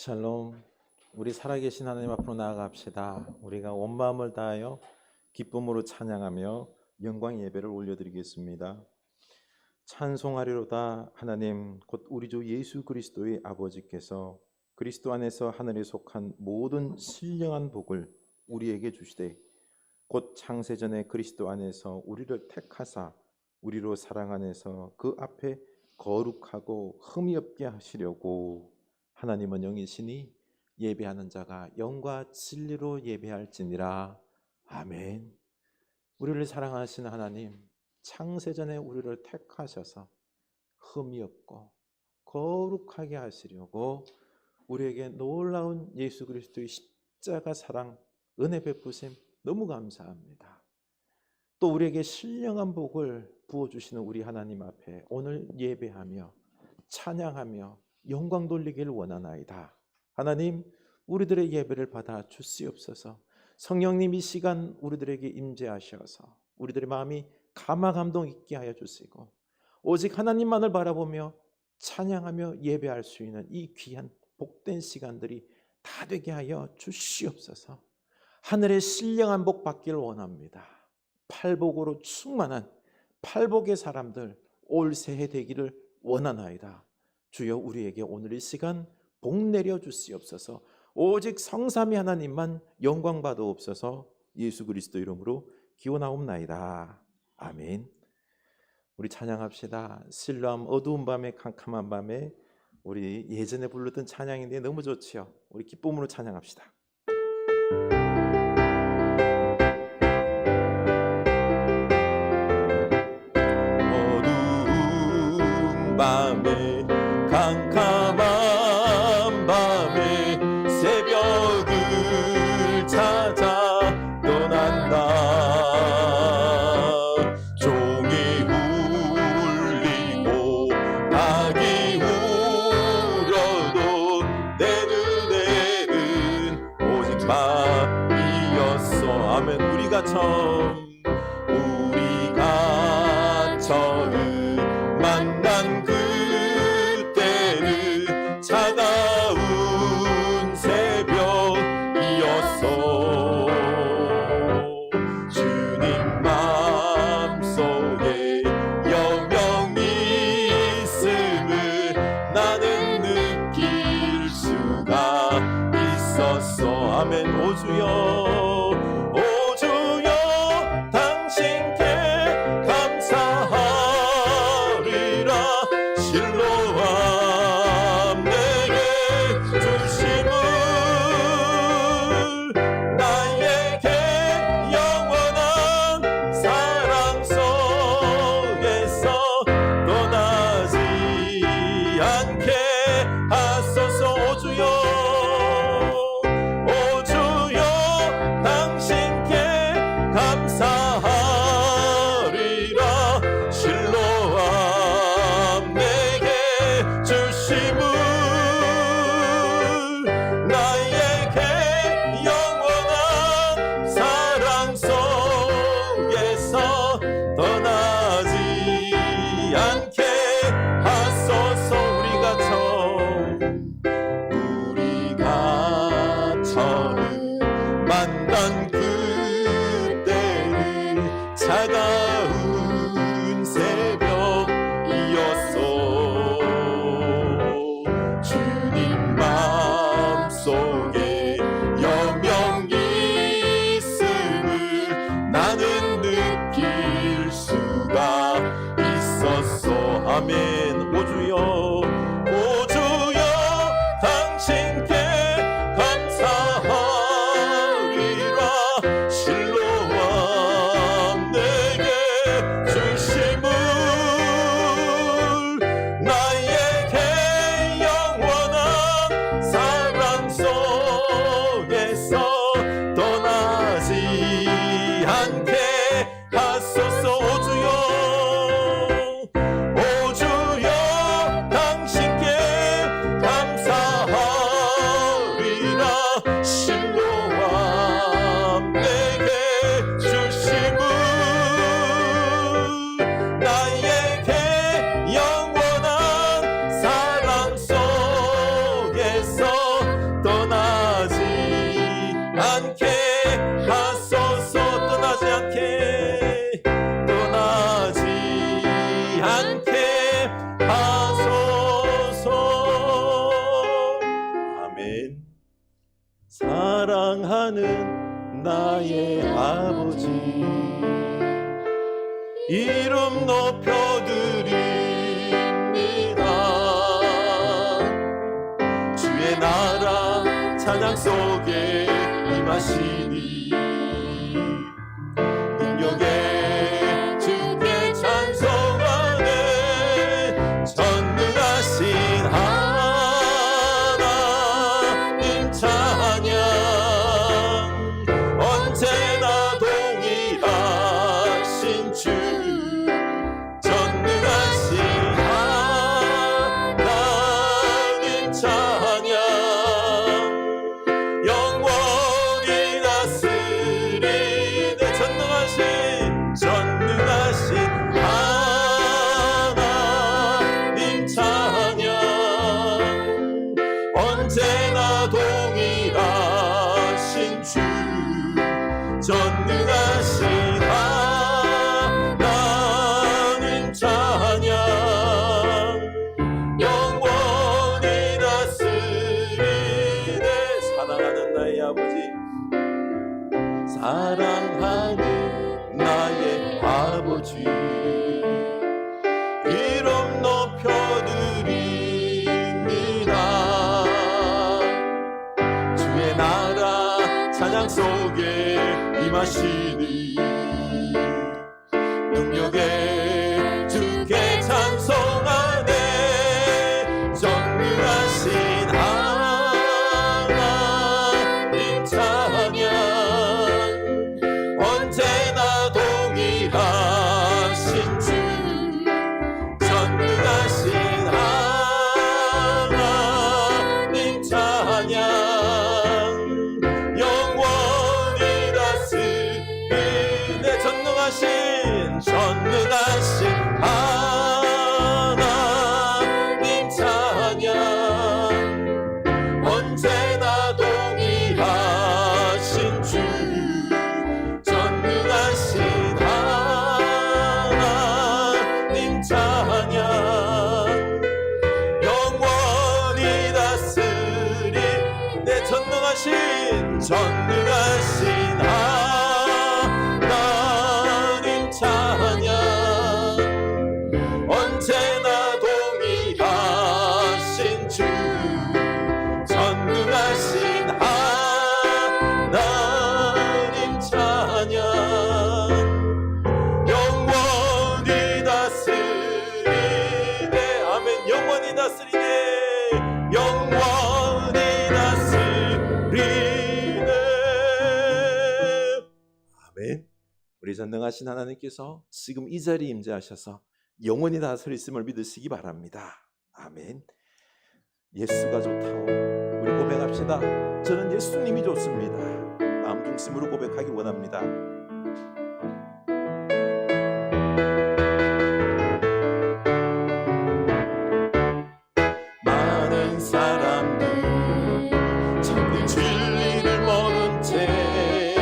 샬롬. 우리 살아계신 하나님 앞으로 나아갑시다. 우리가 온 마음을 다하여 기쁨으로 찬양하며 영광 예배를 올려드리겠습니다. 찬송하리로다. 하나님 곧 우리 주 예수 그리스도의 아버지께서 그리스도 안에서 하늘에 속한 모든 신령한 복을 우리에게 주시되 곧 창세전에 그리스도 안에서 우리를 택하사 우리로 사랑 안에서 그 앞에 거룩하고 흠이 없게 하시려고. 하나님은 영이시니 예배하는 자가 영과 진리로 예배할지니라. 아멘. 우리를 사랑하시는 하나님, 창세전에 우리를 택하셔서 흠이 없고 거룩하게 하시려고 우리에게 놀라운 예수 그리스도의 십자가 사랑, 은혜 베푸심 너무 감사합니다. 또 우리에게 신령한 복을 부어주시는 우리 하나님 앞에 오늘 예배하며 찬양하며 영광 돌리기를 원하나이다. 하나님, 우리들의 예배를 받아 주시옵소서. 성령님 이 시간 우리들에게 임재하셔서 우리들의 마음이 감화감동 있게 하여 주시고 오직 하나님만을 바라보며 찬양하며 예배할 수 있는 이 귀한 복된 시간들이 다 되게 하여 주시옵소서. 하늘의 신령한 복 받기를 원합니다. 팔복으로 충만한 팔복의 사람들 올 새해 되기를 원하나이다. 주여, 우리에게 오늘 이 시간 복 내려 주시옵소서. 오직 성삼위 하나님만 영광 받아옵소서. 예수 그리스도 이름으로 기원하옵나이다. 아멘. 우리 찬양합시다. 실로암 어두운 밤에 캄캄한 밤에, 우리 예전에 부르던 찬양인데 너무 좋지요. 우리 기쁨으로 찬양합시다. 어두운 밤에 캄캄한 밤에 새벽을 찾아 떠난다. 종이 울리고 닭이 울어도 내 눈에는 오직 이름 높여드립니다. 주의 나라 찬양 속에 임하시니 능력에 주께 찬송하네. 전능하신 하나님 찬양 언제나 동일하신 주 전능하신 하나님 찬양 영원히 다스리네. 전능하신 하나님 찬양 언제나 동일하신 주 전능하신 하나님 찬양 영원히 다스리네. 사랑하는 나의 아버지, 사랑하는 나의 아버지, 이름 높여드립니다. 주의 나라 찬양 속에 임하시니 능력에 주께 찬송하네. 전능하신 하나님 찬양 언제나 동일하신 주 전능하신 하나님 찬양 영원히 다스리네. 전능하신 하나님 찬양 언제나 동일하신 주 전능하신 하나님 찬양 영원히 다스리네. 전능하신 하나님 찬양 언제나 동일하신 주 전능하신 하나님 찬양 영원히 다스리네. 아멘. 영원히 다스리네. 영원히 다스리네. 아멘. 우리 전능하신 하나님께서 지금 이 자리에 임재하셔서 영원히 다스리심을 믿으시기 바랍니다. 아멘. 예수가 좋다오. 우리 고백합시다. 저는 예수님이 좋습니다. 마음 중심으로 고백하기 원합니다. 많은 사람들 참된 진리를 모른 채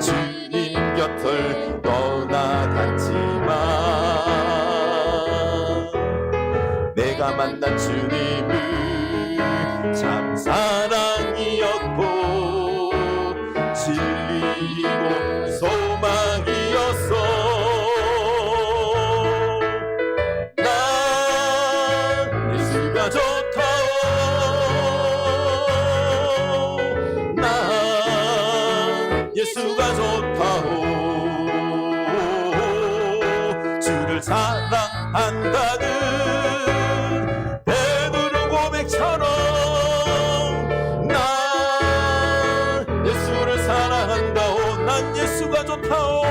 주님 곁을 떠나갔지만 내가 만난 주님은 참 사랑이었고 진리이고 소망이었어. 난 예수가 좋다오. 난 예수가 좋다오. 주를 사랑한다는 베드로 고백처럼 난 예수를 사랑한다오. 난 예수가 좋다오.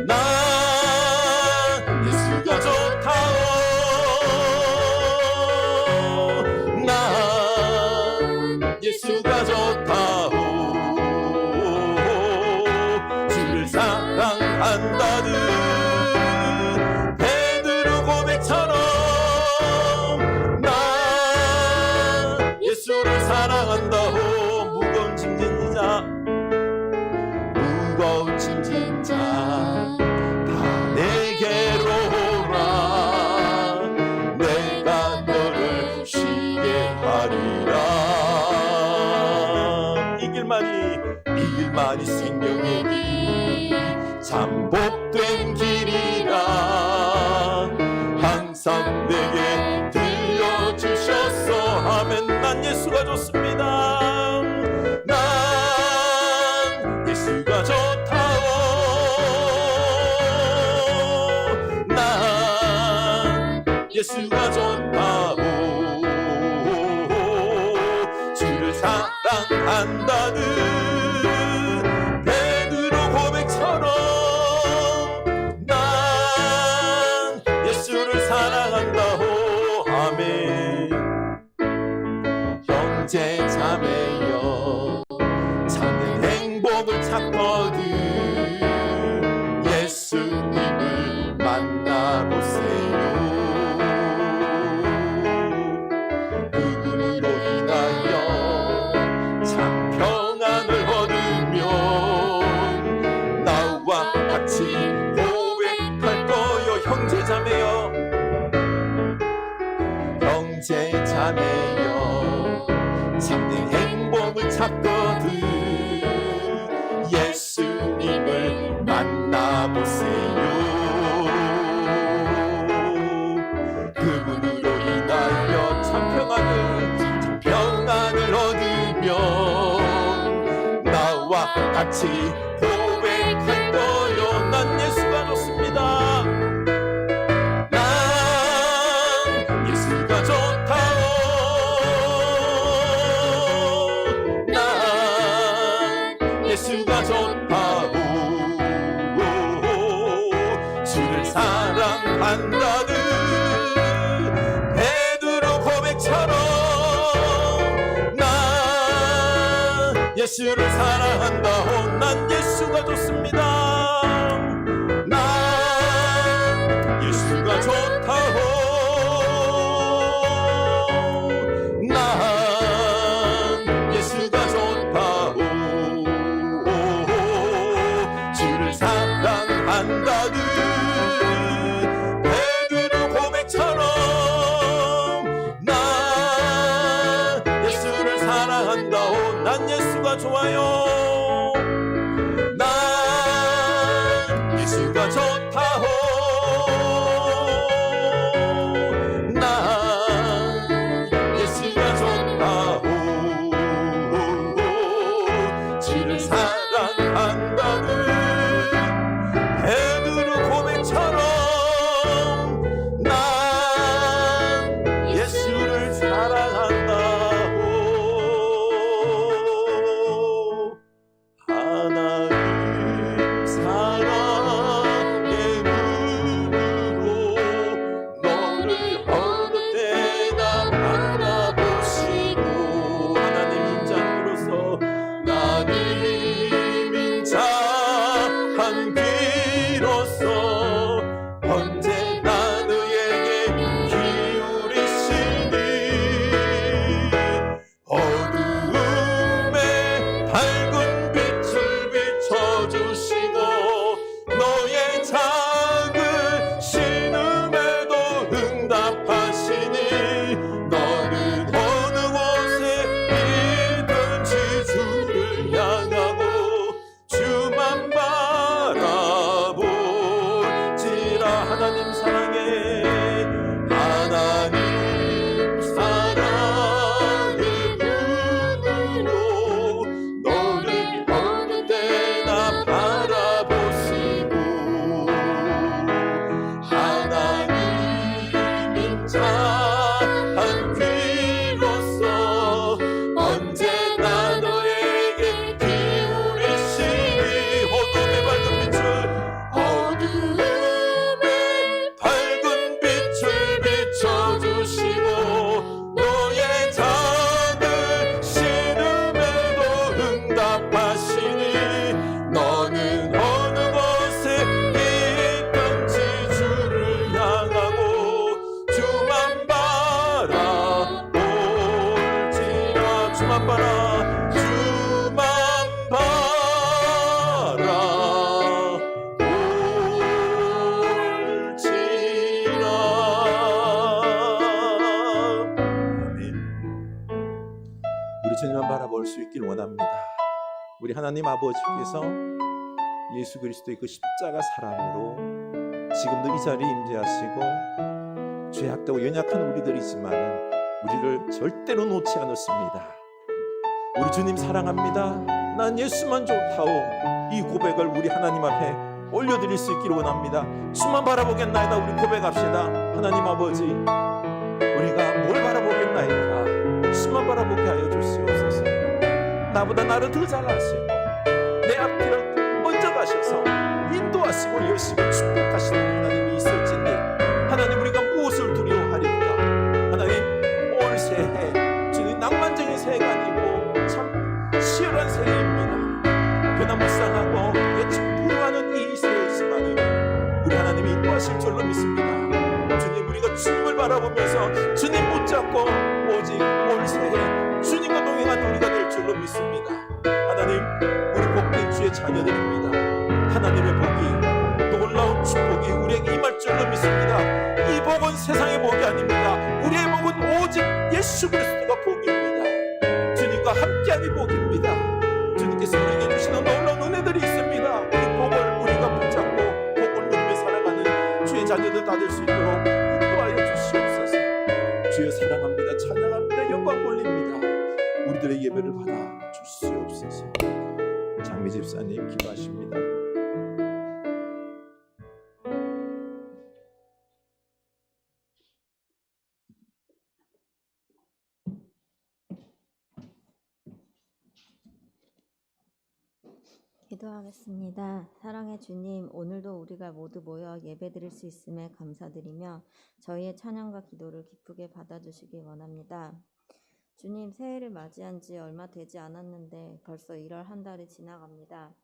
난 예수가 좋다오. 난 예수가 좋다오. 주를 사랑한다는 베드로 고백처럼 난 예수를 사랑한다오. 무거운 짐진 자 다 내게로 오라. 내가 너를 쉬게 하리라. 이 길만이 생명의 길 참 복된 길이라 항상 내게 들려주셨어. 아멘. 난 예수가 좋습니다. 난 예수가 좋다오. 난 예수가 좋다오. 주를 사랑한다는 베드로 고백처럼 난 예수를 사랑한다오. 아멘. 형제 자매여 참된 행복을 찾거든 예수님을 만나보세요. 그분으로 인하여 참 평안을 얻으면 나와 같이 고백할 거요. 형제 자매여 형제 자매여 참된 행복을 찾거든 예수님을 만나보세요. 그분으로 인하여 참 평안을 얻으면 나와 같이 고백할 거요. 난 예수가 좋습니다. 난 예수가 좋다오. 난 예수가 좋다오. 주를 사랑한다는 베드로 고백처럼 난 예수를 사랑한다오. 난 예수가 좋습니다. 난 예수가 좋다오. 난 예수가 좋다오. 주를 사랑한다는 베드로 고백처럼 난 예수를 사랑한다오. 난 예수가 좋아요. 난 예수가 좋다오. 난 예수가 좋다오. 주를 사랑한다는 베드로 고백처럼 난 예수를 사랑한다오. 하나님 사랑의 눈으로 너를 어느 때나 바라보시고 하나님 인자로서 나님 인자 한 귀로서 언제나 너에게 기울이시니 어두움에 밝은 빛을 비춰주시고 너의 작은 신음에도 응답하시니 너는 어느 곳에 있든지 주를 향하고 주만 바라볼지라. 하나님 사랑해. 하나님 사랑의 눈으로 너를 어느 때나 바라보시고 하나님 인자 한 귀로서 언제나 너에게 기울이시니 어둠의 밝은 빛을 비춰주시고 너의 작은 신음에도 응답하시니 너는 어느 곳에 있든지 주를 향하고 주만 바라볼지라. 주만 바라볼지라. 아멘. 우리 주님만 바라볼 수 있길 원합니다. 우리 하나님 아버지께서 예수 그리스도의 그 십자가 사랑으로 지금도 이 자리에 임재하시고 죄악되고 연약한 우리들이지만 우리를 절대로 놓지 않았습니다. 우리 주님 사랑합니다. 난 예수만 좋다오. 이 고백을 우리 하나님 앞에 올려드릴 수 있기를 원합니다. 주만 바라보겠나이다. 우리 고백합시다. 하나님 아버지, 우리가 뭘 바라보겠나이까? 주만 바라보게 하여 주시옵소서. 나보다 나를 더 잘 아시고 내 앞길을 먼저 가셔서 인도하시고 여시고 축복하시는 하나님이 있을진데, 하나님 우리가 무엇을 두려워하리까? 하나님 올 새해 주님 낭만적인 새해가 아니고 참 치열한 새해입니다. 변화무쌍하고 예측 불가하는 이 새해이지만 우리 하나님이 인도하실 줄로 믿습니다. 주님, 우리가 주님을 바라보면서 주님 붙잡고 오직 올 새해 주님과 동행하는 우리가 될 줄로 믿습니다. 하나님, 우리 복된 주의 자녀들입니다. 하나님의 복이, 놀라운 축복이 우리에게 임할 줄로 믿습니다. 이 복은 세상의 복이 아닙니다. 우리의 복은 오직 예수 그리스도가 복입니다. 주님과 함께함이 복입니다. 주님께서 우리에게 주시는 놀라운 은혜들이 있습니다. 이 복을 우리가 붙잡고 복을 누리며 살아가는 주의 자녀들 다 될 수 있도록 인도하여 주시옵소서. 주여 사랑합니다. 찬양합니다. 영광 돌립니다. 우리들의 예배를 받아 주시옵소서. 장미 집사님 기도하십니다. 기도하겠습니다. 사랑의 주님, 오늘도 우리가 모두 모여 예배드릴 수 있음에 감사드리며 저희의 찬양과 기도를 기쁘게 받아주시기 원합니다. 주님, 새해를 맞이한 지 얼마 되지 않았는데 벌써 1월 한 달이 지나갑니다.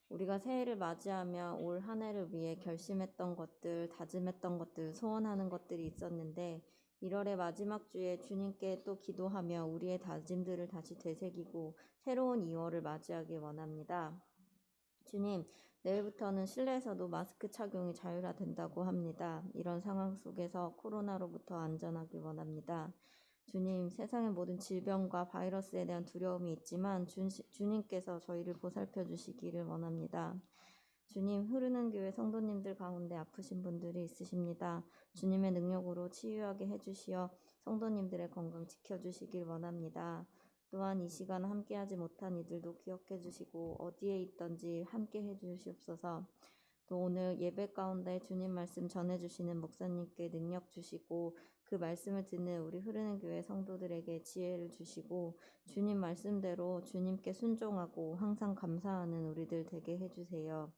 우리가 새해를 맞이하며 올 한 해를 위해 결심했던 것들, 다짐했던 것들, 소원하는 것들이 있었는데 1월의 마지막 주에 주님께 또 기도하며 우리의 다짐들을 다시 되새기고 새로운 2월을 맞이하기 원합니다. 주님, 내일부터는 실내에서도 마스크 착용이 자율화된다고 합니다. 이런 상황 속에서 코로나로부터 안전하길 원합니다. 주님, 세상의 모든 질병과 바이러스에 대한 두려움이 있지만 주님께서 저희를 보살펴 주시기를 원합니다. 주님, 흐르는 교회 성도님들 가운데 아프신 분들이 있으십니다. 주님의 능력으로 치유하게 해주시어 성도님들의 건강 지켜주시길 원합니다. 또한 이 시간 함께하지 못한 이들도 기억해 주시고 어디에 있든지 함께 해주시옵소서. 또 오늘 예배 가운데 주님 말씀 전해주시는 목사님께 능력 주시고 그 말씀을 듣는 우리 흐르는 교회 성도들에게 지혜를 주시고 주님 말씀대로 주님께 순종하고 항상 감사하는 우리들 되게 해주세요.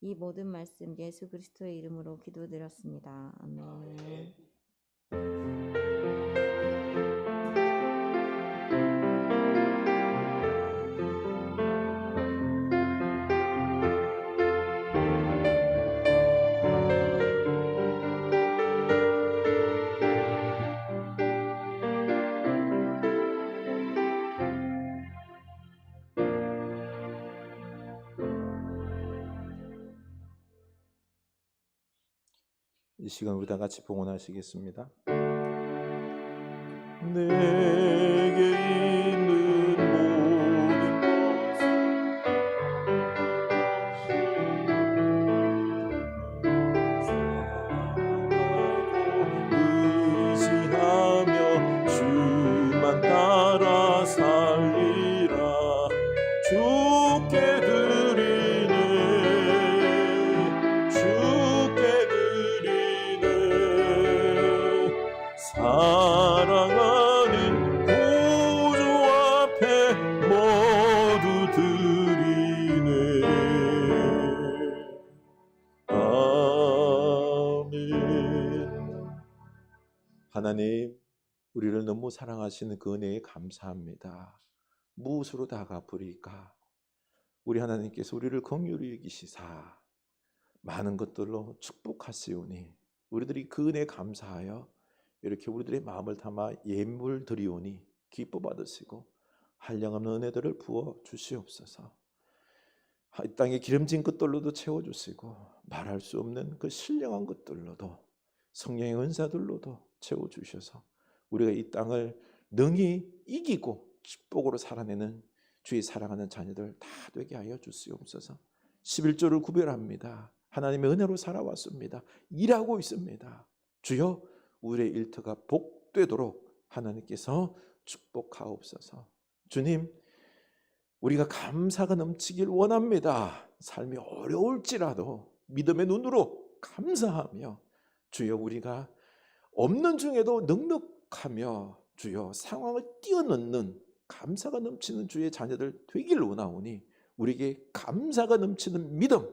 이 모든 말씀 예수 그리스도의 이름으로 기도드렸습니다. 아멘. 이 시간 우리 다 같이 봉헌하시겠습니다. 내게 있는 모든 것을 의지하며 주만 따라 살리라. 주께 드리네, 주께 사랑하는 구주 앞에 모두 드리네. 아멘. 하나님, 우리를 너무 사랑하시는 그 은혜에 감사합니다. 무엇으로 다 갚으리까? 우리 하나님께서 우리를 긍휼히 여기시사 많은 것들로 축복하시오니 우리들이 그 은혜에 감사하여 이렇게 우리들의 마음을 담아 예물 드리오니 기뻐 받으시고 한량없는 은혜들을 부어 주시옵소서. 이 땅에 기름진 것들로도 채워주시고 말할 수 없는 그 신령한 것들로도 성령의 은사들로도 채워주셔서 우리가 이 땅을 능히 이기고 축복으로 살아내는 주의 사랑하는 자녀들 다 되게 하여 주시옵소서. 11조를 구별합니다. 하나님의 은혜로 살아왔습니다. 일하고 있습니다. 주여 우리의 일터가 복되도록 하나님께서 축복하옵소서. 주님, 우리가 감사가 넘치길 원합니다. 삶이 어려울지라도 믿음의 눈으로 감사하며 주여 우리가 없는 중에도 넉넉하며 주여 상황을 뛰어넘는 감사가 넘치는 주의 자녀들 되길 원하오니 우리에게 감사가 넘치는 믿음,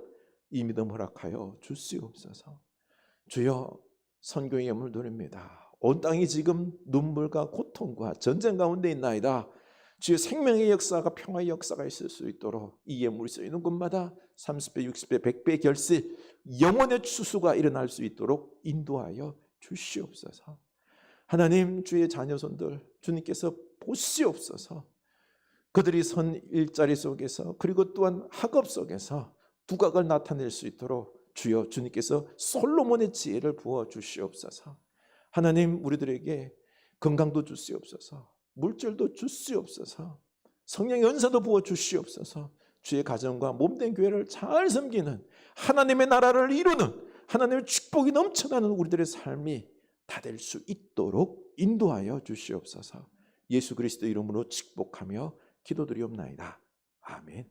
이 믿음 허락하여 주시옵소서. 주여 선교의 예물을 드립니다. 온 땅이 지금 눈물과 고통과 전쟁 가운데 있나이다. 주의 생명의 역사가 평화의 역사가 있을 수 있도록 이 예물이 쓰이는 곳마다 30배, 60배, 100배 결세 영혼의 추수가 일어날 수 있도록 인도하여 주시옵소서. 하나님, 주의 자녀손들 주님께서 보시옵소서. 그들이 선 일자리 속에서 그리고 또한 학업 속에서 두각을 나타낼 수 있도록 주여 주님께서 솔로몬의 지혜를 부어 주시옵소서. 하나님, 우리들에게 건강도 주시옵소서. 물질도 주시옵소서. 성령의 은사도 부어 주시옵소서. 주의 가정과 몸된 교회를 잘 섬기는 하나님의 나라를 이루는 하나님의 축복이 넘쳐나는 우리들의 삶이 다 될 수 있도록 인도하여 주시옵소서. 예수 그리스도 이름으로 축복하며 기도드리옵나이다. 아멘.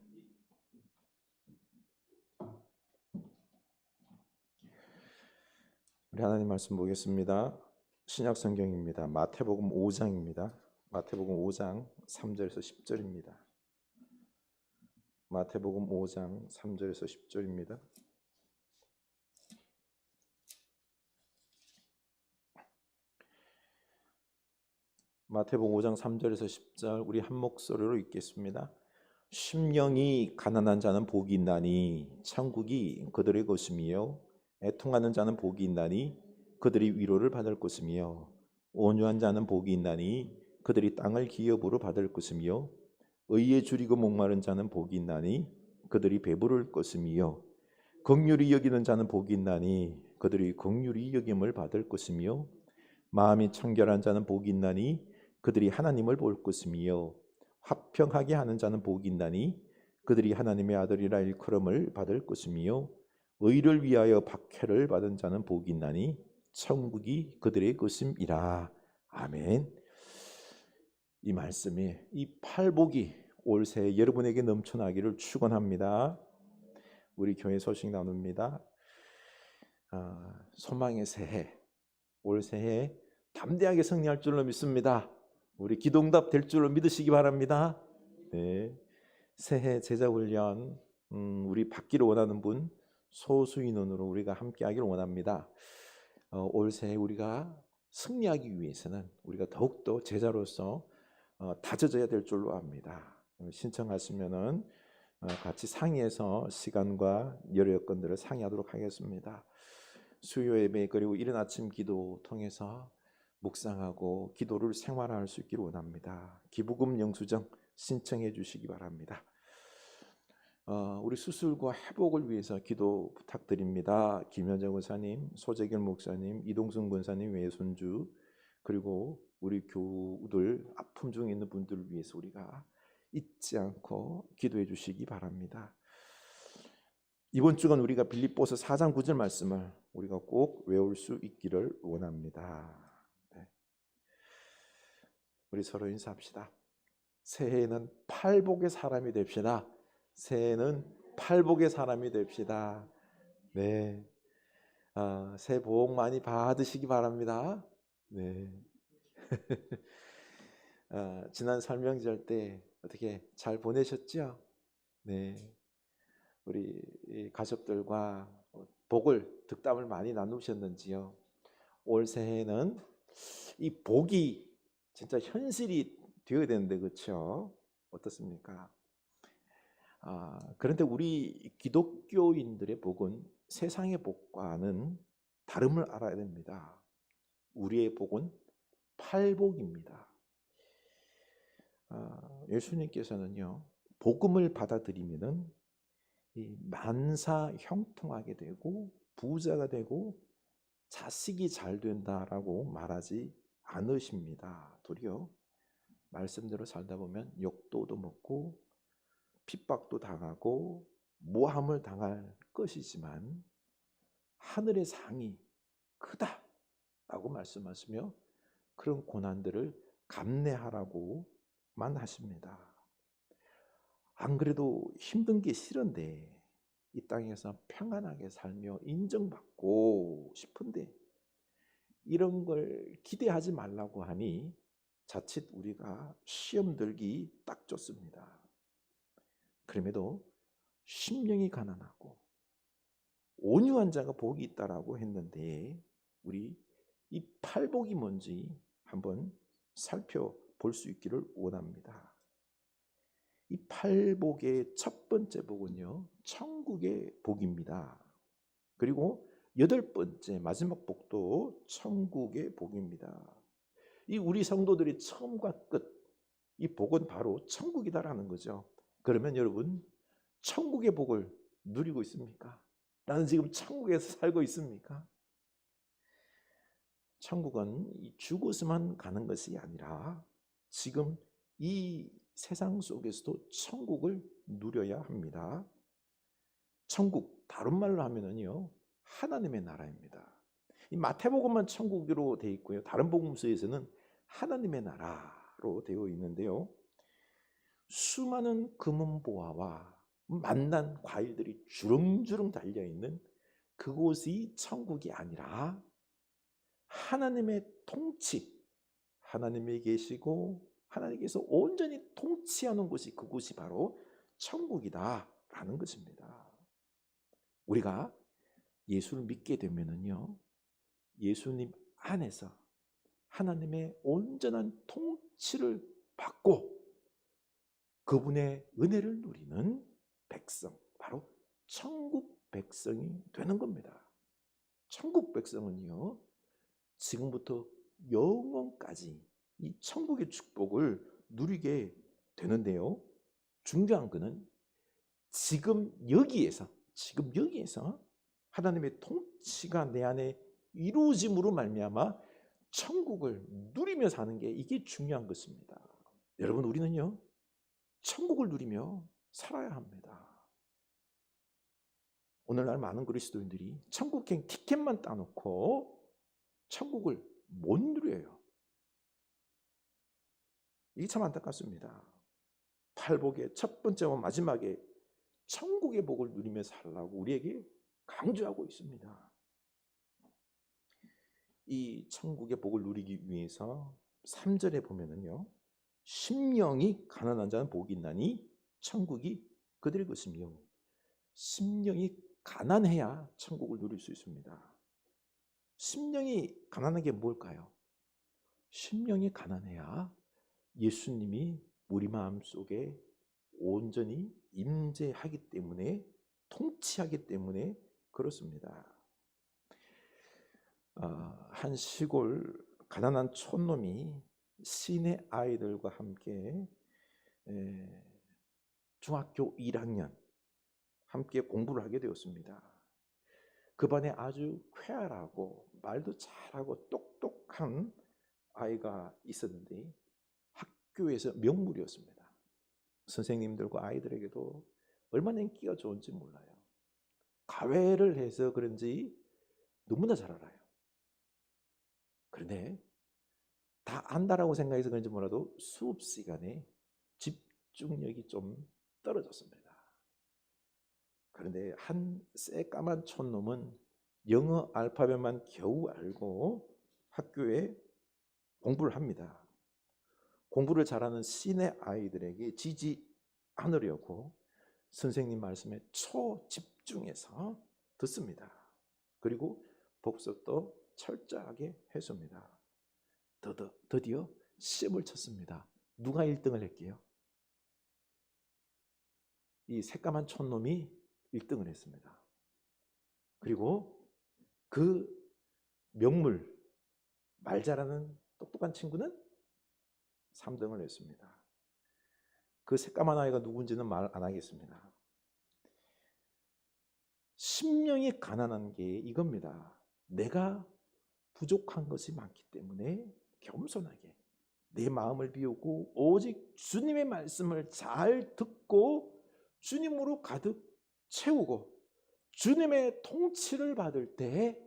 우리 하나님 말씀 보겠습니다. 신약 성경입니다. 마태복음 5장입니다. 마태복음 5장 3절에서 10절입니다. 마태복음 5장 3절에서 10절입니다. 마태복음 5장 3절에서 10절 우리 한 목소리로 읽겠습니다. 심령이 가난한 자는 복이 있나니 천국이 그들의 것이며 애통하는 자는 복이 있나니 그들이 위로를 받을 것이며 온유한 자는 복이 있나니 그들이 땅을 기업으로 받을 것이며 의에 줄이고 목마른 자는 복이 있나니 그들이 배부를 것이며 긍휼히 여기는 자는 복이 있나니 그들이 긍휼히 여김을 받을 것이며 마음이 청결한 자는 복이 있나니 그들이 하나님을 볼 것이며 화평하게 하는 자는 복이 있나니 그들이 하나님의 아들이라 일컬음을 받을 것이며 의를 위하여 박해를 받은 자는 복이 있나니 천국이 그들의 것임이라. 아멘. 이 말씀이 이 팔복이 올 새해 여러분에게 넘쳐나기를 축원합니다. 우리 교회 소식 나눕니다. 소망의 새해, 올 새해 담대하게 승리할 줄로 믿습니다. 우리 기도응답 될 줄로 믿으시기 바랍니다. 네. 새해 제자훈련 우리 받기를 원하는 분 소수 인원으로 우리가 함께하기를 원합니다. 올 새해 우리가 승리하기 위해서는 우리가 더욱더 제자로서 다져져야 될 줄로 압니다. 신청하시면은 같이 상의해서 시간과 여러 여건들을 상의하도록 하겠습니다. 수요 예배 그리고 이른 아침 기도 통해서 묵상하고 기도를 생활할 수 있기를 원합니다. 기부금 영수증 신청해 주시기 바랍니다. 우리 수술과 회복을 위해서 기도 부탁드립니다. 김현정 권사님, 소재길 목사님, 이동순 권사님 외손주 그리고 우리 교우들 아픔 중에 있는 분들을 위해서 우리가 잊지 않고 기도해 주시기 바랍니다. 이번 주간 우리가 빌립보서 4장 9절 말씀을 우리가 꼭 외울 수 있기를 원합니다. 네. 우리 서로 인사합시다. 새해에는 팔복의 사람이 됩시다. 새해는 팔복의 사람이 됩시다. 네, 새해 복 많이 받으시기 바랍니다. 네. 지난 설명절 때 어떻게 잘 보내셨죠? 네, 우리 가족들과 복을 득담을 많이 나누셨는지요? 올 새해는 이 복이 진짜 현실이 되어야 되는데 그렇죠? 어떻습니까? 그런데 우리 기독교인들의 복은 세상의 복과는 다름을 알아야 됩니다. 우리의 복은 팔복입니다. 예수님께서는요, 복음을 받아들이면은 이 만사 형통하게 되고 부자가 되고 자식이 잘 된다라고 말하지 않으십니다. 도리어 말씀대로 살다 보면 욕도 얻어먹고 핍박도 당하고 모함을 당할 것이지만 하늘의 상이 크다라고 말씀하시며 그런 고난들을 감내하라고만 하십니다. 안 그래도 힘든 게 싫은데 이 땅에서 평안하게 살며 인정받고 싶은데 이런 걸 기대하지 말라고 하니 자칫 우리가 시험 들기 딱 좋습니다. 그럼에도 심령이 가난하고 온유한 자가 복이 있다라고 했는데 우리 이 팔복이 뭔지 한번 살펴볼 수 있기를 원합니다. 이 팔복의 첫 번째 복은요, 천국의 복입니다. 그리고 여덟 번째 마지막 복도 천국의 복입니다. 이 우리 성도들이 처음과 끝, 이 복은 바로 천국이다라는 거죠. 그러면 여러분, 천국의 복을 누리고 있습니까? 나는 지금 천국에서 살고 있습니까? 천국은 죽어서만 가는 것이 아니라 지금 이 세상 속에서도 천국을 누려야 합니다. 천국, 다른 말로 하면은요, 하나님의 나라입니다. 이 마태복음만 천국으로 되어 있고요. 다른 복음서에서는 하나님의 나라로 되어 있는데요. 수많은 금은보화와 맛난 과일들이 주렁주렁 달려있는 그곳이 천국이 아니라 하나님의 통치, 하나님이 계시고 하나님께서 온전히 통치하는 곳이 그곳이 바로 천국이다라는 것입니다. 우리가 예수를 믿게 되면은요, 예수님 안에서 하나님의 온전한 통치를 받고 그분의 은혜를 누리는 백성, 바로 천국 백성이 되는 겁니다. 천국 백성은요, 지금부터 영원까지 이 천국의 축복을 누리게 되는데요. 중요한 것은 지금 여기에서 하나님의 통치가 내 안에 이루어짐으로 말미암아 천국을 누리며 사는 게 이게 중요한 것입니다. 여러분, 우리는요, 천국을 누리며 살아야 합니다. 오늘날 많은 그리스도인들이 천국행 티켓만 따놓고 천국을 못 누려요. 이게 참 안타깝습니다. 팔복의 첫 번째와 마지막에 천국의 복을 누리며 살라고 우리에게 강조하고 있습니다. 이 천국의 복을 누리기 위해서 3절에 보면은요, 심령이 가난한 자는 복이 있나니 천국이 그들의 것이며, 심령이 가난해야 천국을 누릴 수 있습니다. 심령이 가난한 게 뭘까요? 심령이 가난해야 예수님이 우리 마음속에 온전히 임재하기 때문에, 통치하기 때문에 그렇습니다. 한 시골 가난한 촌놈이 시내 아이들과 함께 중학교 1학년 함께 공부를 하게 되었습니다. 그 반에 아주 쾌활하고 말도 잘하고 똑똑한 아이가 있었는데 학교에서 명물이었습니다. 선생님들과 아이들에게도 얼마나 인기가 좋은지 몰라요. 가외를 해서 그런지 너무나 잘 알아요. 그런데 다 안다라고 생각해서 그런지 몰라도 수업 시간에 집중력이 좀 떨어졌습니다. 그런데 한 새까만 촌놈은 영어 알파벳만 겨우 알고 학교에 공부를 합니다. 공부를 잘하는 시내 아이들에게 지지 않으려고 선생님 말씀에 초집중해서 듣습니다. 그리고 복습도 철저하게 했습니다. 드디어 시험을 쳤습니다. 누가 1등을 했게요? 이 새까만 촌놈이 1등을 했습니다. 그리고 그 명물, 말 잘하는 똑똑한 친구는 3등을 했습니다. 그 새까만 아이가 누군지는 말 안 하겠습니다. 심령이 가난한 게 이겁니다. 내가 부족한 것이 많기 때문에 겸손하게 내 마음을 비우고 오직 주님의 말씀을 잘 듣고 주님으로 가득 채우고 주님의 통치를 받을 때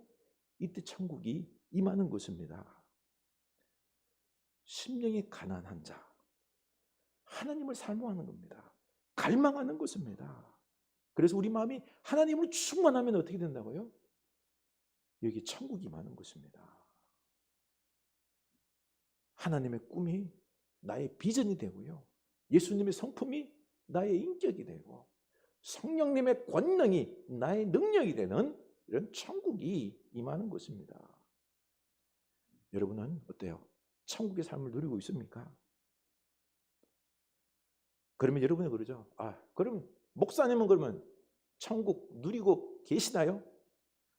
이때 천국이 임하는 것입니다. 심령이 가난한 자, 하나님을 사모하는 겁니다. 갈망하는 것입니다. 그래서 우리 마음이 하나님으로 충만하면 어떻게 된다고요? 여기 천국이 임하는 것입니다. 하나님의 꿈이 나의 비전이 되고요. 예수님의 성품이 나의 인격이 되고 성령님의 권능이 나의 능력이 되는 이런 천국이 임하는 것입니다. 여러분은 어때요? 천국의 삶을 누리고 있습니까? 그러면 여러분이 그러죠. 그러면 목사님은 그러면 천국 누리고 계시나요?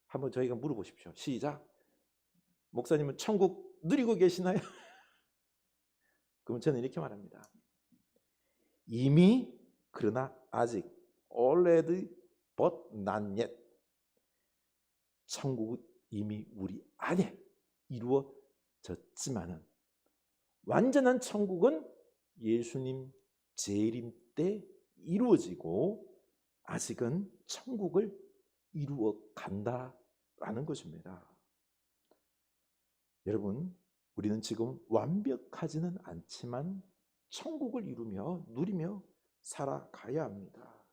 한번 저희가 물어보십시오. 시작. 목사님은 천국 누리고 계시나요? 그럼 저는 이렇게 말합니다. 이미 그러나 아직 already but not yet. 천국은 이미 우리 안에 이루어졌지만은 완전한 천국은 예수님 재림 때 이루어지고 아직은 천국을 이루어 간다라는 것입니다. 여러분, 우리는 지금 완벽하지는 않지만 천국을 이루며 누리며 살아가야 합니다.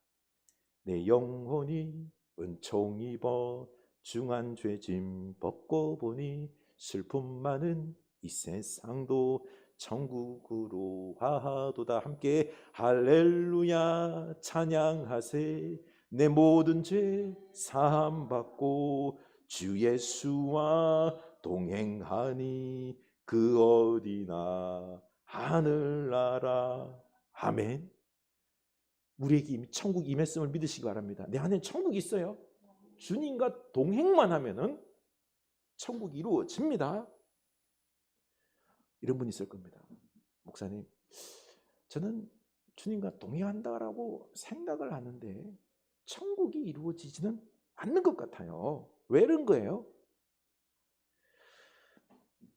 내 영혼이 은총 입어 중한 죄짐 벗고 보니 슬픔 많은 이 세상도 천국으로 하도다. 함께 할렐루야 찬양하세. 내 모든 죄 사함 받고 주 예수와 동행하니 그 어디나 하늘나라. 아멘. 우리에게 이미 천국 임했음을 믿으시기 바랍니다. 내 안에 천국이 있어요. 주님과 동행만 하면은 천국이 이루어집니다. 이런 분이 있을 겁니다. 목사님, 저는 주님과 동행한다라고 생각을 하는데 천국이 이루어지지는 않는 것 같아요. 왜 그런 거예요?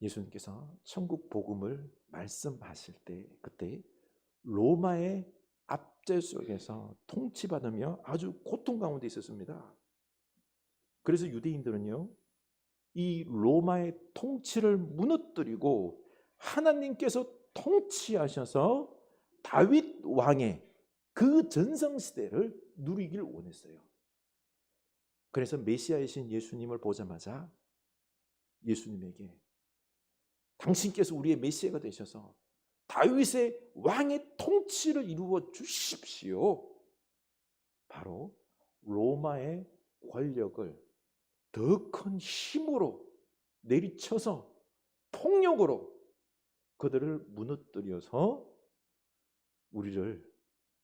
예수님께서 천국 복음을 말씀하실 때 그때 로마의 압제 속에서 통치받으며 아주 고통 가운데 있었습니다. 그래서 유대인들은요, 이 로마의 통치를 무너뜨리고 하나님께서 통치하셔서 다윗 왕의 그 전성시대를 누리길 원했어요. 그래서 메시아이신 예수님을 보자마자 예수님에게 당신께서 우리의 메시아가 되셔서 다윗의 왕의 통치를 이루어 주십시오. 바로 로마의 권력을 더 큰 힘으로 내리쳐서 폭력으로 그들을 무너뜨려서 우리를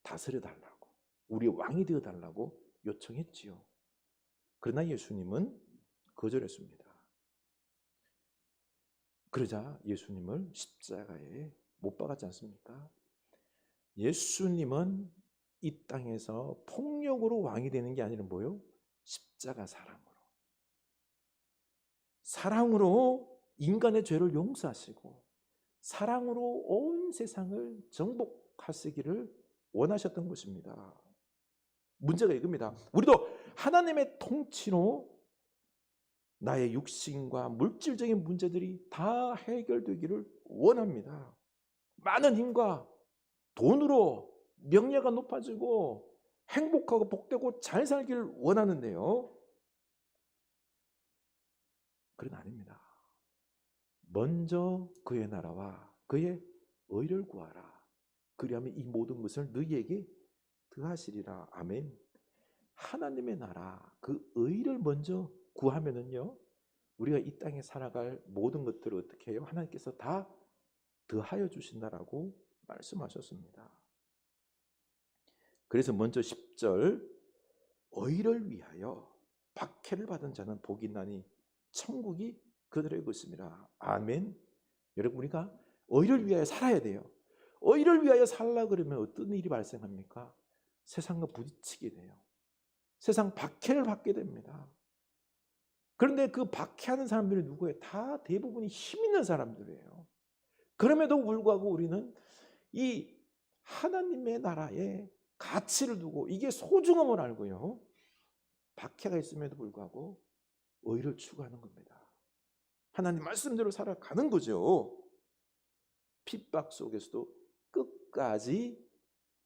다스려 달라고, 우리의 왕이 되어 달라고 요청했지요. 그러나 예수님은 거절했습니다. 그러자 예수님을 십자가에 못 박았지 않습니까? 예수님은 이 땅에서 폭력으로 왕이 되는 게 아니라 뭐요? 십자가 사랑으로 인간의 죄를 용서하시고 사랑으로 온 세상을 정복하시기를 원하셨던 것입니다. 문제가 이겁니다. 우리도 하나님의 통치로 나의 육신과 물질적인 문제들이 다 해결되기를 원합니다. 많은 힘과 돈으로 명예가 높아지고 행복하고 복되고 잘 살기를 원하는데요. 그건 아닙니다. 먼저 그의 나라와 그의 의를 구하라. 그리하면 이 모든 것을 너희에게 더하시리라. 아멘. 하나님의 나라, 그 의를 먼저 구하면은요, 우리가 이 땅에 살아갈 모든 것들을 어떻게 해요? 하나님께서 다 더하여 주신다라고 말씀하셨습니다. 그래서 먼저 10절, 의를 위하여 박해를 받은 자는 복이 있나니 천국이 그들의 것입니다. 아멘. 여러분, 우리가 의를 위하여 살아야 돼요. 의를 위하여 살라 그러면 어떤 일이 발생합니까? 세상과 부딪히게 돼요. 세상 박해를 받게 됩니다. 그런데 그 박해하는 사람들이 누구예요? 다 대부분이 힘 있는 사람들이에요. 그럼에도 불구하고 우리는 이 하나님의 나라에 가치를 두고 이게 소중함을 알고요. 박해가 있음에도 불구하고 의를 추구하는 겁니다. 하나님 말씀대로 살아가는 거죠. 핍박 속에서도 끝까지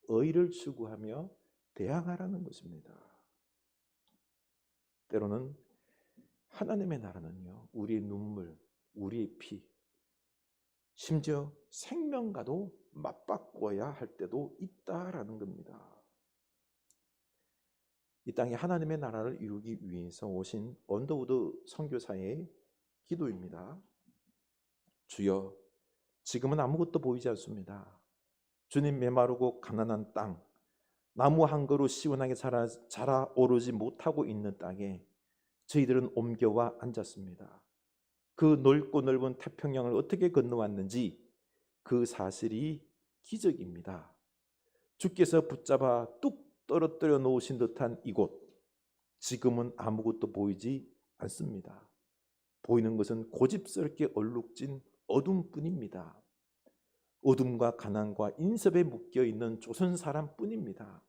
의를 추구하며 대항하라는 것입니다. 때로는 하나님의 나라는요, 우리의 눈물, 우리의 피, 심지어 생명과도 맞바꿔야 할 때도 있다라는 겁니다. 이 땅에 하나님의 나라를 이루기 위해서 오신 언더우드 선교사의 기도입니다. 주여, 지금은 아무것도 보이지 않습니다. 주님, 메마르고 가난한 땅, 나무 한 그루 시원하게 자라오르지 못하고 있는 땅에 저희들은 옮겨와 앉았습니다. 그 넓고 넓은 태평양을 어떻게 건너왔는지 그 사실이 기적입니다. 주께서 붙잡아 뚝 떨어뜨려 놓으신 듯한 이곳, 지금은 아무것도 보이지 않습니다. 보이는 것은 고집스럽게 얼룩진 어둠뿐입니다. 어둠과 가난과 인섭에 묶여있는 조선 사람뿐입니다.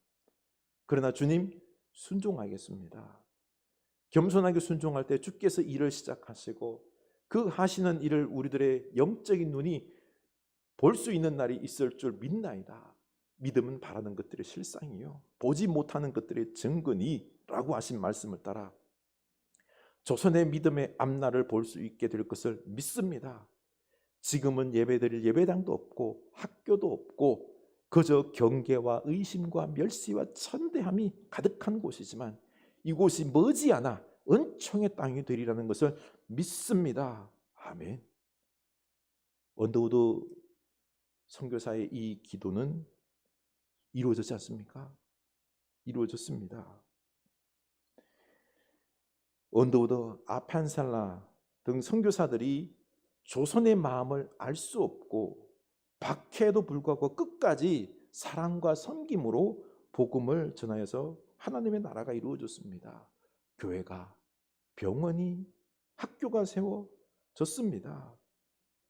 그러나 주님, 순종하겠습니다. 겸손하게 순종할 때 주께서 일을 시작하시고 그 하시는 일을 우리들의 영적인 눈이 볼 수 있는 날이 있을 줄 믿나이다. 믿음은 바라는 것들의 실상이요, 보지 못하는 것들의 증거니라고 하신 말씀을 따라 조선의 믿음의 앞날을 볼 수 있게 될 것을 믿습니다. 지금은 예배드릴 예배당도 없고 학교도 없고 그저 경계와 의심과 멸시와 천대함이 가득한 곳이지만 이곳이 머지않아 은총의 땅이 되리라는 것을 믿습니다. 아멘. 언더우드 선교사의 이 기도는 이루어졌지 않습니까? 이루어졌습니다. 언더우드, 아판살라 등 선교사들이 조선의 마음을 알 수 없고 박해에도 불구하고 끝까지 사랑과 섬김으로 복음을 전하여서 하나님의 나라가 이루어졌습니다. 교회가, 병원이, 학교가 세워졌습니다.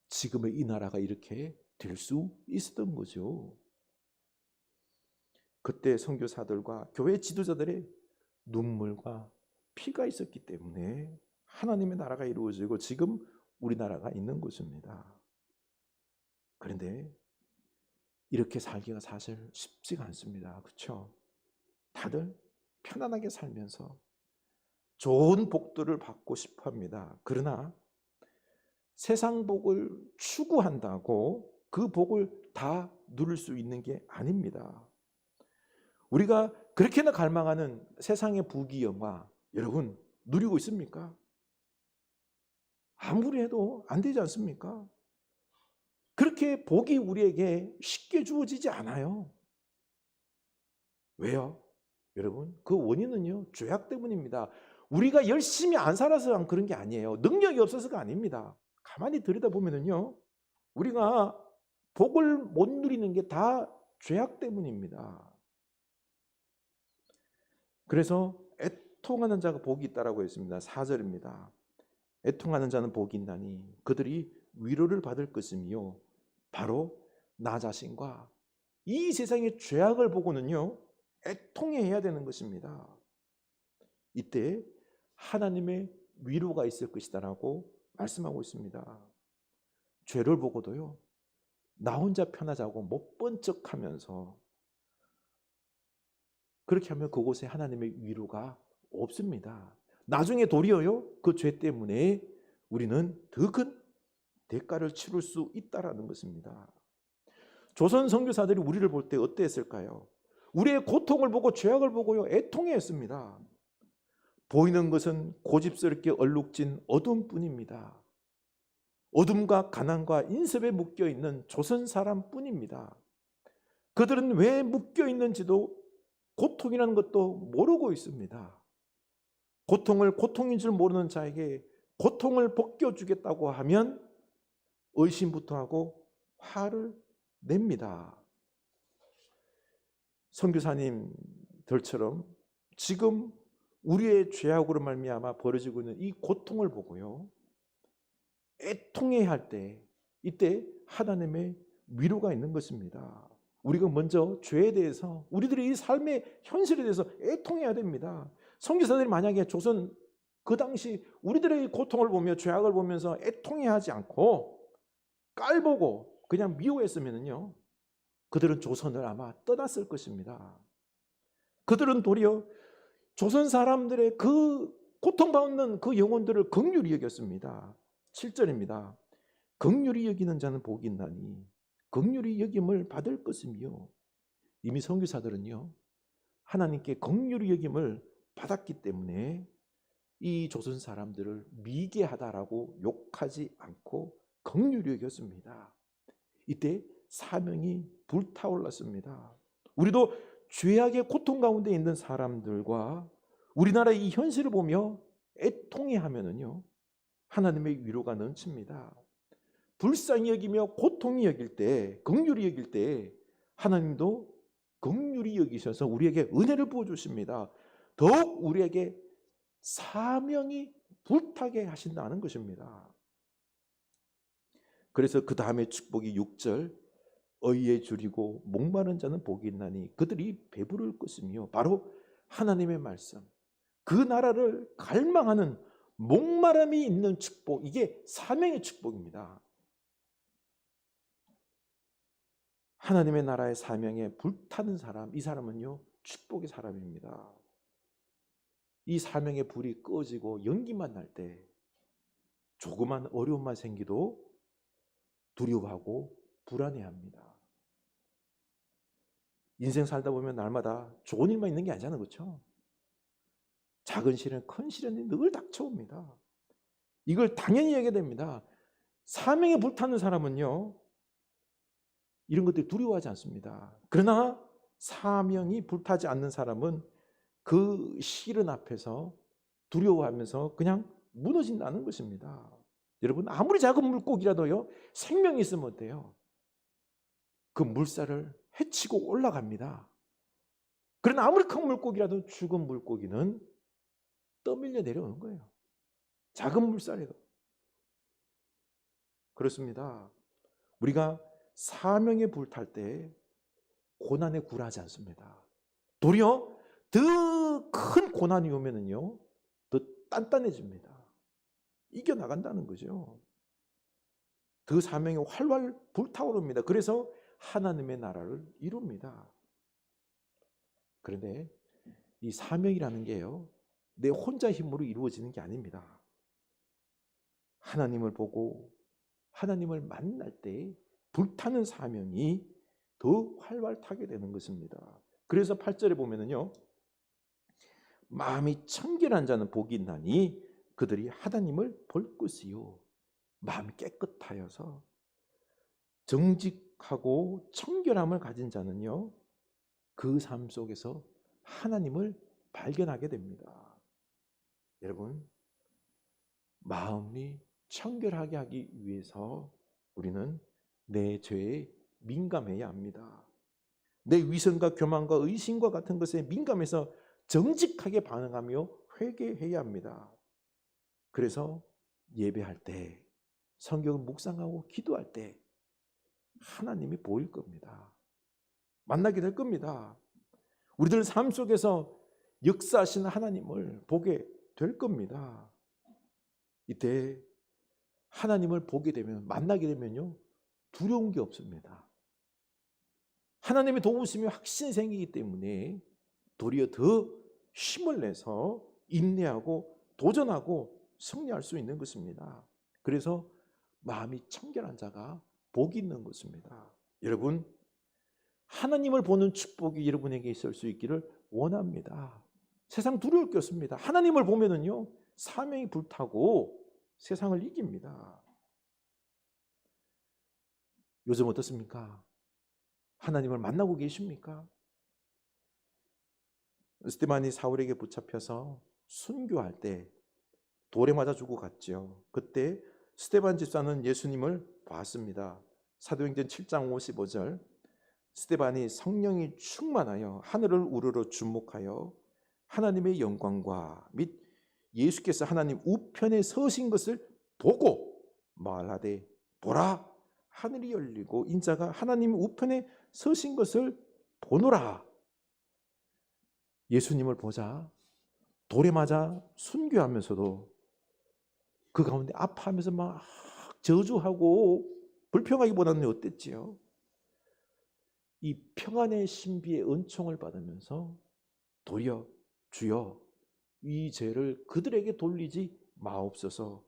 지금의 이 나라가 이렇게 될 수 있었던 거죠. 그때 선교사들과 교회 지도자들의 눈물과 피가 있었기 때문에 하나님의 나라가 이루어지고 지금 우리나라가 있는 것입니다. 그런데 이렇게 살기가 사실 쉽지가 않습니다. 그렇죠? 다들 편안하게 살면서 좋은 복들을 받고 싶어 합니다. 그러나 세상 복을 추구한다고 그 복을 다 누릴 수 있는 게 아닙니다. 우리가 그렇게나 갈망하는 세상의 부귀영화, 여러분 누리고 있습니까? 아무리 해도 안 되지 않습니까? 그렇게 복이 우리에게 쉽게 주어지지 않아요. 왜요? 여러분, 그 원인은요, 죄악 때문입니다. 우리가 열심히 안 살아서 그런 게 아니에요. 능력이 없어서가 아닙니다. 가만히 들여다보면요, 우리가 복을 못 누리는 게 다 죄악 때문입니다. 그래서 애통하는 자가 복이 있다라고 했습니다. 4절입니다. 애통하는 자는 복이 있나니 그들이 위로를 받을 것이며 바로 나 자신과 이 세상의 죄악을 보고는요, 애통해야 되는 것입니다. 이때 하나님의 위로가 있을 것이다라고 말씀하고 있습니다. 죄를 보고도요, 나 혼자 편하자고 못 본 척하면서 그렇게 하면 그곳에 하나님의 위로가 없습니다. 나중에 도리어요, 그 죄 때문에 우리는 더 큰 대가를 치를 수 있다라는 것입니다. 조선 선교사들이 우리를 볼 때 어땠을까요? 우리의 고통을 보고 죄악을 보고요, 애통해했습니다. 보이는 것은 고집스럽게 얼룩진 어둠뿐입니다. 어둠과 가난과 인섭에 묶여있는 조선 사람뿐입니다. 그들은 왜 묶여있는지도 고통이라는 것도 모르고 있습니다. 고통을 고통인 줄 모르는 자에게 고통을 벗겨주겠다고 하면 의심부터 하고 화를 냅니다. 선교사님들처럼 지금 우리의 죄악으로 말미암아 벌어지고 있는 이 고통을 보고요, 애통해야 할 때, 이때 하나님의 위로가 있는 것입니다. 우리가 먼저 죄에 대해서, 우리들의 이 삶의 현실에 대해서 애통해야 됩니다. 선교사들이 만약에 조선 그 당시 우리들의 고통을 보며 죄악을 보면서 애통해하지 않고 깔보고 그냥 미워했으면요, 그들은 조선을 아마 떠났을 것입니다. 그들은 도리어 조선 사람들의 그 고통받는 그 영혼들을 긍휼히 여겼습니다. 7절입니다. 긍휼히 여기는 자는 복이 있나니 긍휼히 여김을 받을 것이며. 이미 선교사들은요, 하나님께 긍휼히 여김을 받았기 때문에 이 조선 사람들을 미개하다라고 욕하지 않고 긍휼히 여겼습니다. 이때 사명이 불타올랐습니다. 우리도 죄악의 고통 가운데 있는 사람들과 우리나라의 이 현실을 보며 애통해 하면은요, 하나님의 위로가 넘칩니다. 불쌍히 여기며 고통이 여길 때, 긍휼히 여길 때 하나님도 긍휼히 여기셔서 우리에게 은혜를 부어 주십니다. 더욱 우리에게 사명이 불타게 하신다는 것입니다. 그래서 그 다음에 축복이 6절, 의에 줄이고 목마른 자는 복이 있나니 그들이 배부를 것이며. 바로 하나님의 말씀, 그 나라를 갈망하는 목마름이 있는 축복, 이게 사명의 축복입니다. 하나님의 나라의 사명에 불타는 사람, 이 사람은요 축복의 사람입니다. 이 사명의 불이 꺼지고 연기만 날 때 조그만 어려움만 생기도 두려워하고 불안해합니다. 인생 살다 보면 날마다 좋은 일만 있는 게 아니잖아요, 그렇죠? 작은 시련, 큰 시련이 늘 닥쳐옵니다. 이걸 당연히 얘기해야 됩니다. 사명에 불타는 사람은요, 이런 것들이 두려워하지 않습니다. 그러나 사명이 불타지 않는 사람은 그 시련 앞에서 두려워하면서 그냥 무너진다는 것입니다. 여러분, 아무리 작은 물고기라도요, 생명이 있으면 어때요? 그 물살을 헤치고 올라갑니다. 그러나 아무리 큰 물고기라도 죽은 물고기는 떠밀려 내려오는 거예요. 작은 물살에도. 그렇습니다. 우리가 사명에 불탈 때 고난에 굴하지 않습니다. 도리어 더 큰 고난이 오면은요, 더 단단해집니다. 이겨나간다는 거죠. 그 사명이 활활 불타오릅니다. 그래서 하나님의 나라를 이룹니다. 그런데 이 사명이라는 게요, 내 혼자 힘으로 이루어지는 게 아닙니다. 하나님을 보고 하나님을 만날 때 불타는 사명이 더 활활 타게 되는 것입니다. 그래서 8절에 보면은요, 마음이 청결한 자는 복이 있나니 그들이 하나님을 볼 것이요. 마음이 깨끗하여서 정직하고 청결함을 가진 자는요, 그 삶 속에서 하나님을 발견하게 됩니다. 여러분, 마음이 청결하게 하기 위해서 우리는 내 죄에 민감해야 합니다. 내 위선과 교만과 의심과 같은 것에 민감해서 정직하게 반응하며 회개해야 합니다. 그래서 예배할 때, 성경을 묵상하고 기도할 때 하나님이 보일 겁니다. 만나게 될 겁니다. 우리들 삶 속에서 역사하시는 하나님을 보게 될 겁니다. 이때 하나님을 보게 되면, 만나게 되면요, 두려운 게 없습니다. 하나님의 도우심이 확신이 생기기 때문에 도리어 더 힘을 내서 인내하고 도전하고 승리할 수 있는 것입니다. 그래서 마음이 청결한 자가 복이 있는 것입니다. 여러분, 하나님을 보는 축복이 여러분에게 있을 수 있기를 원합니다. 세상 두려울 게 없습니다. 하나님을 보면은요, 사명이 불타고 세상을 이깁니다. 요즘 어떻습니까? 하나님을 만나고 계십니까? 스데반이 사울에게 붙잡혀서 순교할 때 돌에 맞아 죽고 갔죠. 그때 스데반 집사는 예수님을 봤습니다. 사도행전 7장 55절, 스데반이 성령이 충만하여 하늘을 우러러 주목하여 하나님의 영광과 및 예수께서 하나님 우편에 서신 것을 보고 말하되, 보라, 하늘이 열리고 인자가 하나님 우편에 서신 것을 보노라. 예수님을 보자 돌에 맞아 순교하면서도 그 가운데 아파하면서 막 저주하고 불평하기보다는 어땠지요? 이 평안의 신비의 은총을 받으면서 도리어 주여 이 죄를 그들에게 돌리지 마옵소서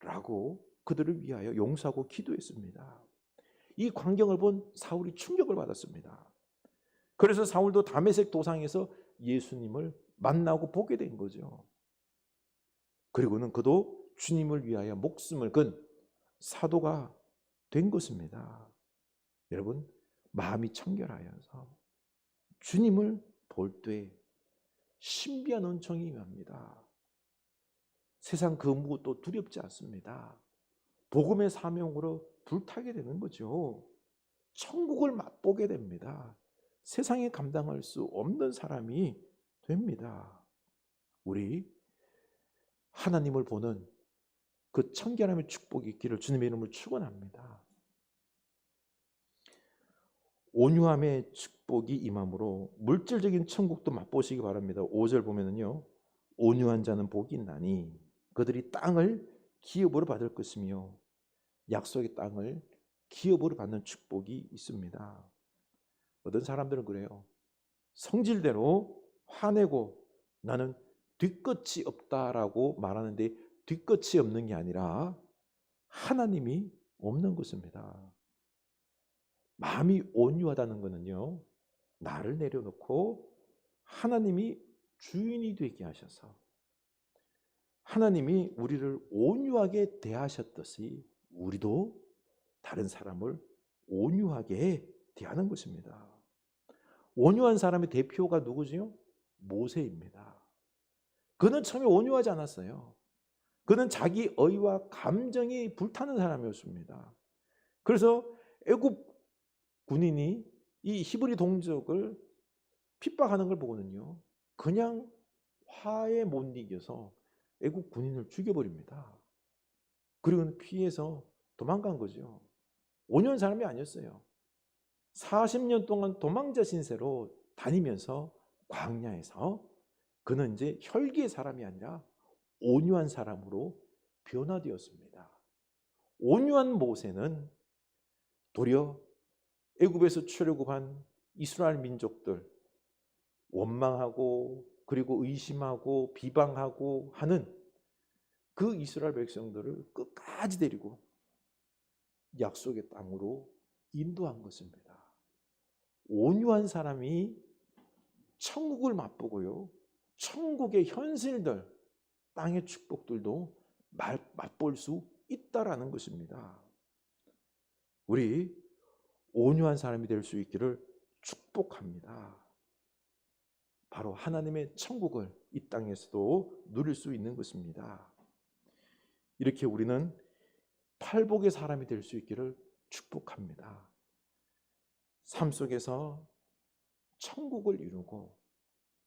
라고 그들을 위하여 용서하고 기도했습니다. 이 광경을 본 사울이 충격을 받았습니다. 그래서 사울도 다메섹 도상에서 예수님을 만나고 보게 된 거죠. 그리고는 그도 주님을 위하여 목숨을 건 사도가 된 것입니다. 여러분, 마음이 청결하여서 주님을 볼 때 신비한 은총이 임합니다. 세상 그 무엇도 두렵지 않습니다. 복음의 사명으로 불타게 되는 거죠. 천국을 맛보게 됩니다. 세상에 감당할 수 없는 사람이 됩니다. 우리 하나님을 보는 그 청결함의 축복이 있기를 주님의 이름으로 축원합니다. 온유함의 축복이 임함으로 물질적인 천국도 맛보시기 바랍니다. 5절 보면은요, 온유한 자는 복이 있나니 그들이 땅을 기업으로 받을 것이며 약속의 땅을 기업으로 받는 축복이 있습니다. 어떤 사람들은 그래요. 성질대로 화내고 나는 뒤끝이 없다라고 말하는데 뒤끝이 없는 게 아니라 하나님이 없는 것입니다. 마음이 온유하다는 것은요, 나를 내려놓고 하나님이 주인이 되게 하셔서 하나님이 우리를 온유하게 대하셨듯이 우리도 다른 사람을 온유하게 대하는 것입니다. 온유한 사람의 대표가 누구지요? 모세입니다. 그는 처음에 온유하지 않았어요. 그는 자기 의와 감정이 불타는 사람이었습니다. 그래서 애굽 군인이 이 히브리 동족을 핍박하는 걸 보거든요. 그냥 화에 못 이겨서 애굽 군인을 죽여버립니다. 그리고 피해서 도망간 거죠. 온유한 사람이 아니었어요. 40년 동안 도망자 신세로 다니면서 광야에서 그는 이제 혈기의 사람이 아니라 온유한 사람으로 변화되었습니다. 온유한 모세는 도리어 애굽에서 출애굽한 이스라엘 민족들 원망하고 그리고 의심하고 비방하고 하는 그 이스라엘 백성들을 끝까지 데리고 약속의 땅으로 인도한 것입니다. 온유한 사람이 천국을 맛보고요, 천국의 현실들, 땅의 축복들도 맛볼 수 있다라는 것입니다. 우리 온유한 사람이 될 수 있기를 축복합니다. 바로 하나님의 천국을 이 땅에서도 누릴 수 있는 것입니다. 이렇게 우리는 팔복의 사람이 될 수 있기를 축복합니다. 삶 속에서 천국을 이루고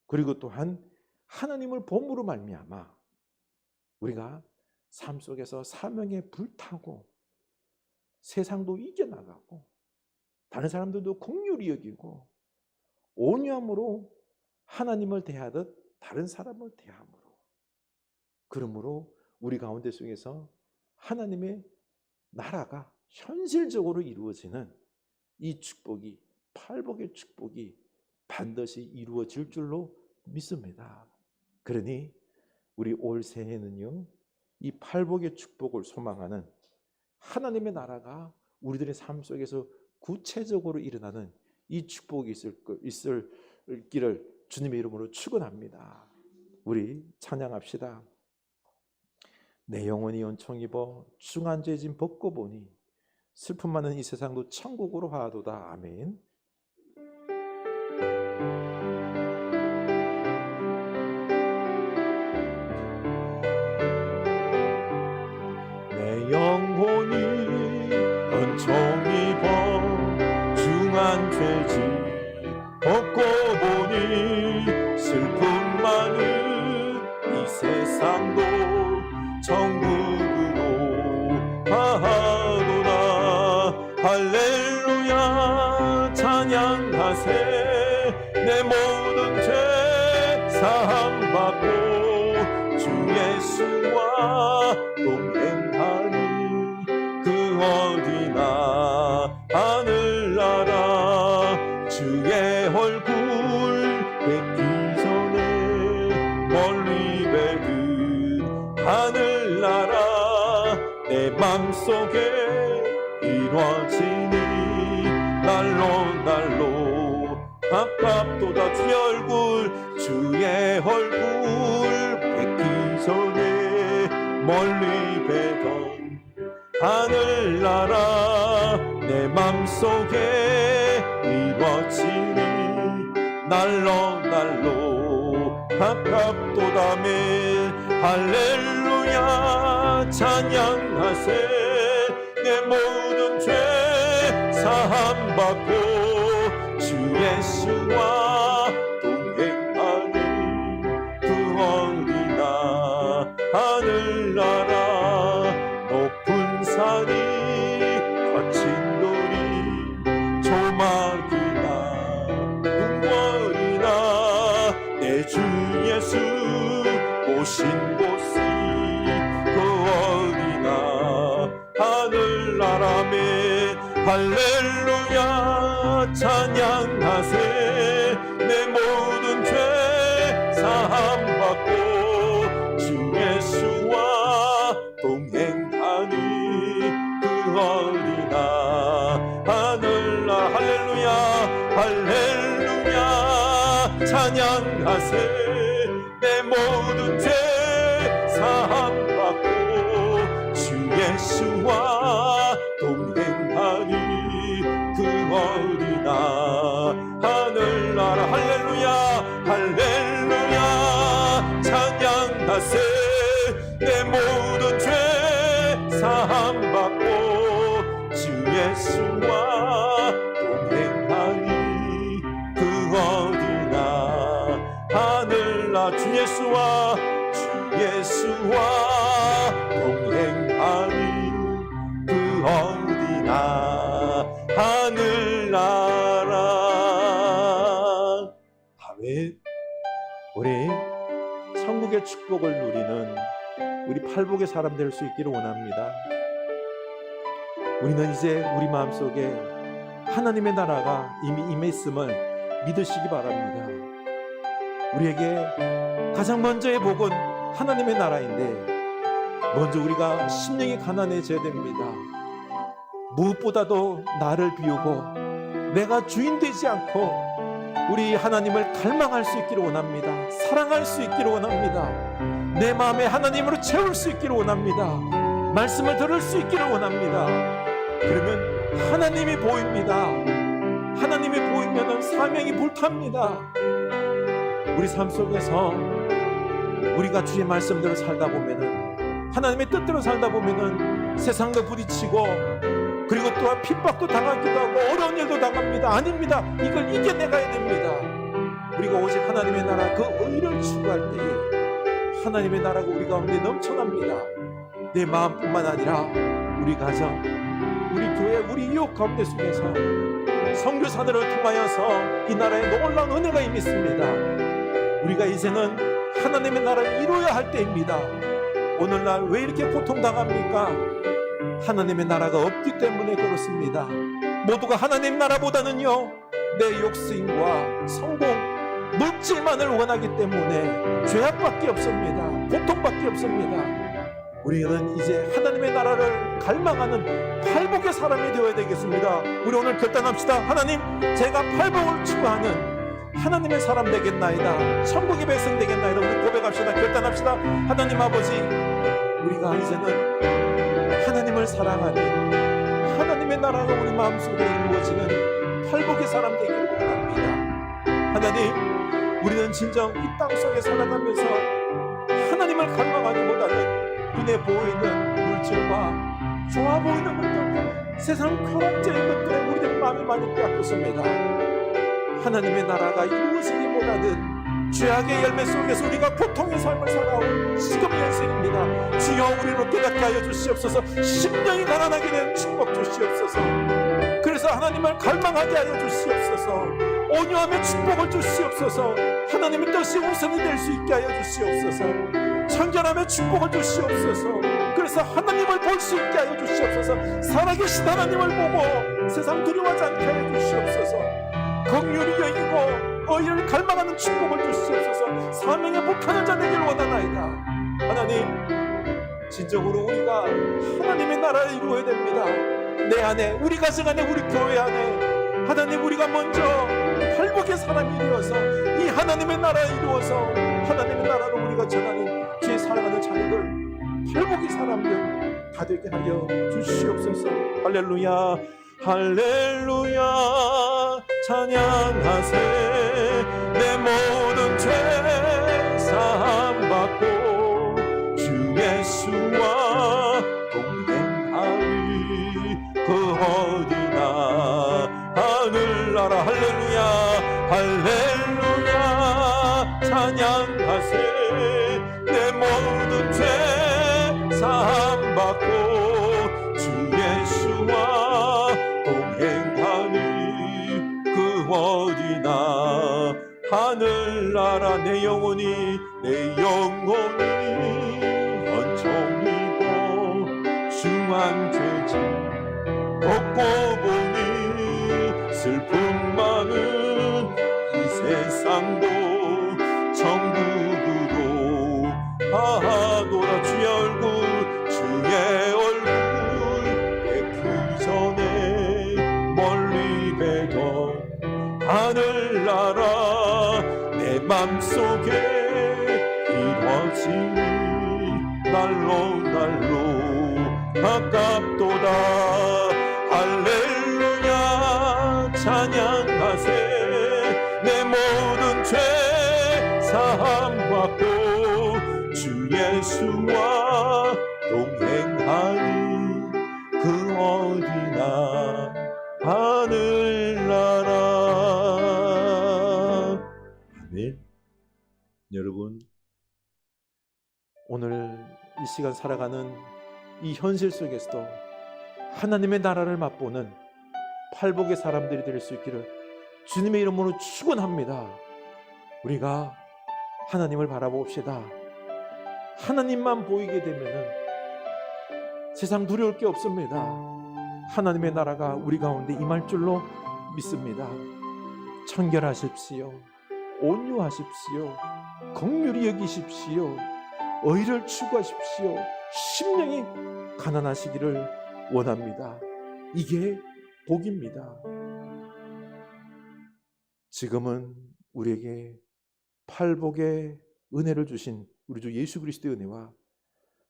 그리고 또한 하나님을 본으로 말미암아 우리가 삶 속에서 사명에 불타고 세상도 이겨나가고 다른 사람들도 긍휼히 여기고 온유함으로 하나님을 대하듯 다른 사람을 대함으로, 그러므로 우리 가운데 속에서 하나님의 나라가 현실적으로 이루어지는 이 축복이, 팔복의 축복이 반드시 이루어질 줄로 믿습니다. 그러니 우리 올 새해는요, 이 팔복의 축복을 소망하는 하나님의 나라가 우리들의 삶 속에서 구체적으로 일어나는 이 축복이 있을 길을 주님의 이름으로 축원합니다. 우리 찬양합시다. 내 영혼이 은총 입어 중한 죄짐 벗고 보니 슬픔 많은 이 세상도 천국으로 하도다. 아멘. 내 영혼이 은총 입어 중한 죄짐 벗고 보니 슬픔 많은 이 세상도 천국으로 하도다. 할렐루야. 맘속에 이루어지니 날로 가깝도다 주의 얼굴 뵙기 전에 멀리 뵈던 하늘나라 내 맘속에 이루어지니 날로 가깝도다멘 할렐루야 찬양하세 내 모든 죄 사함받고 주 예수와 동행하니 그 어디나 하늘나라 높은 산이 거친 돌이 조막이나 궁궐이나 내 주 예수 오신 곳이 그 어디나 하늘나라에 할렐루야 찬양하세 내 모든 죄 사함받고 주 예수와 동행하니 그 어디나 하늘나라 할렐루야 찬양하세 내 모든 죄 사함받고 주 예수와 동행하니 그 어디나 하늘나라 할렐루야 찬양하세 내 모든 죄 사함받고 주 예수와 동행하니 그 어디나 하늘나라 주 예수와 동행하니 그 어디나 하늘나라. 아멘. 우리 천국의 축복을 누리는 우리 팔복의 사람 될 수 있기를 원합니다. 우리는 이제 우리 마음속에 하나님의 나라가 이미 임했음을 믿으시기 바랍니다. 우리에게 가장 먼저의 복은 하나님의 나라인데 먼저 우리가 심령이 가난해져야 됩니다. 무엇보다도 나를 비우고 내가 주인 되지 않고 우리 하나님을 갈망할 수 있기를 원합니다. 사랑할 수 있기를 원합니다. 내 마음에 하나님으로 채울 수 있기를 원합니다. 말씀을 들을 수 있기를 원합니다. 그러면 하나님이 보입니다. 하나님이 보이면 사명이 불탑니다. 우리 삶 속에서 우리가 주의 말씀대로 살다 보면은 하나님의 뜻대로 살다 보면은 세상과 부딪히고 그리고 또한 핍박도 당하기도 하고 어려운 일도 당합니다. 아닙니다. 이걸 이겨내가야 됩니다. 우리가 오직 하나님의 나라 그 의를 추구할 때에 하나님의 나라가 우리 가운데 넘쳐납니다. 내 마음뿐만 아니라 우리 가정, 우리 교회, 우리 이웃 가운데 속에서 선교사들을 통하여서 이 나라에 놀라운 은혜가 임했습니다 우리가 이제는 하나님의 나라를 이루어야 할 때입니다. 오늘날 왜 이렇게 고통당합니까? 하나님의 나라가 없기 때문에 그렇습니다. 모두가 하나님 나라보다는요 내 욕심과 성공, 물질만을 원하기 때문에 죄악밖에 없습니다. 고통밖에 없습니다. 우리는 이제 하나님의 나라를 갈망하는 팔복의 사람이 되어야 되겠습니다. 우리 오늘 결단합시다. 하나님, 제가 팔복을 추구하는 하나님의 사람 되겠나이다. 천국의 백성 되겠나이다. 우리 고백합시다. 결단합시다. 하나님 아버지, 우리가 이제는 하나님을 사랑하는 하나님의 나라가 우리 마음속에 이루어지는 팔복의 사람 되기를 원합니다. 하나님, 우리는 진정 이 땅 속에 살아가면서 하나님을 갈망하기보다는 눈에 보이는 물질과 좋아 보이는 것들, 세상 쾌락적인 것들에 우리들 마음이 많이 빼앗겼습니다. 하나님의 나라가 이루어지기보다는 죄악의 열매 속에서 우리가 고통의 삶을 살아온 지금 현실입니다. 주여 우리로 깨닫게 하여 주시옵소서. 심령이 가난하게 된 축복 주시옵소서. 그래서 하나님을 갈망하게 하여 주시옵소서. 온유함의 축복을 주시옵소서. 하나님의 뜻이 우선이 될 수 있게 하여 주시옵소서. 청결함의 축복을 주시옵소서. 그래서 하나님을 볼 수 있게 하여 주시옵소서. 살아계신 하나님을 보고 세상 두려워하지 않게 하여 주시옵소서. 긍휼히 여기고 의를 갈망하는 축복을 주시옵소서. 사명에 못하는 자 되기를 원하나이다. 하나님, 진정으로 우리가 하나님의 나라를 이루어야 됩니다. 내 안에, 우리 가정 안에, 우리 교회 안에 하나님, 우리가 먼저 팔복의 사람이 되어서 이 하나님의 나라를 이루어서 하나님의 나라로 우리가 전하는 주의 사랑하는 자녀들, 팔복의 사람들 다 되게 하여 주시옵소서. 할렐루야, 할렐루야. 찬양하세. 내 모든 죄 사함 받고 주 예수와 동행하리. 그 어디나 하늘나라. 할렐루야, 할렐루야. 찬양하세. 내 모든 죄 사함 받고 주 예수와 동행하니. 그 어디나 하늘나라. 내 영혼이 헌정이고 중한 죄짐 걷고 보니 슬픔 많은 이 세상도 천국으로 하도다. 주의 얼굴, 주의 얼굴 뵙기 전에 멀리 뵈던 하늘나라 내 맘속에 이루어지니 날로 날로 가깝도다. 할렐루야, 찬양하세. 내 모든 죄 사함 받고 주 예수와 동행하니. 그 어디나 하늘나라. 아멘. 여러분, 오늘 이 시간 살아가는 이 현실 속에서도 하나님의 나라를 맛보는 팔복의 사람들이 될 수 있기를 주님의 이름으로 축원합니다. 우리가 하나님을 바라봅시다. 하나님만 보이게 되면은 세상 두려울 게 없습니다. 하나님의 나라가 우리 가운데 임할 줄로 믿습니다. 청결하십시오. 온유하십시오. 긍휼히 여기십시오. 의를 추구하십시오. 심령이 가난하시기를 원합니다. 이게 복입니다. 지금은 우리에게 팔복의 은혜를 주신 우리 주 예수 그리스도의 은혜와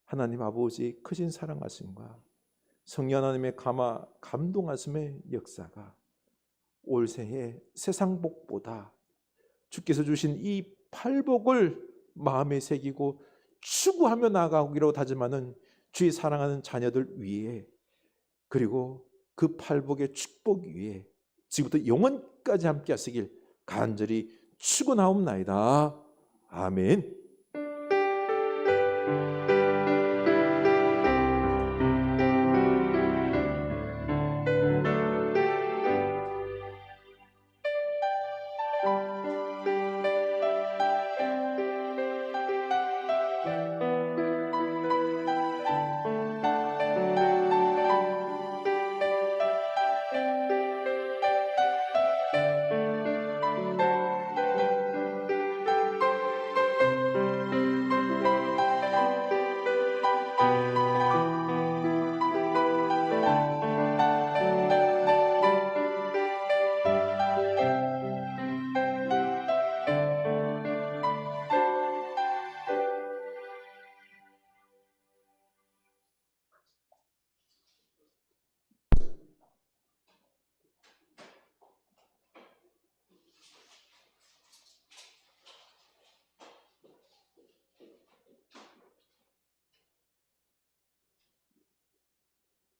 하나님 아버지의 크신 사랑하심과 성령 하나님의 감동하심의 역사가 올 새해 세상 복보다 주께서 주신 이 팔복을 마음에 새기고 추구하며 나아가기로 다짐하는 주의 사랑하는 자녀들 위에, 그리고 그 팔복의 축복 위에 지금부터 영원까지 함께 하시길 간절히 축원하옵나이다. 아멘.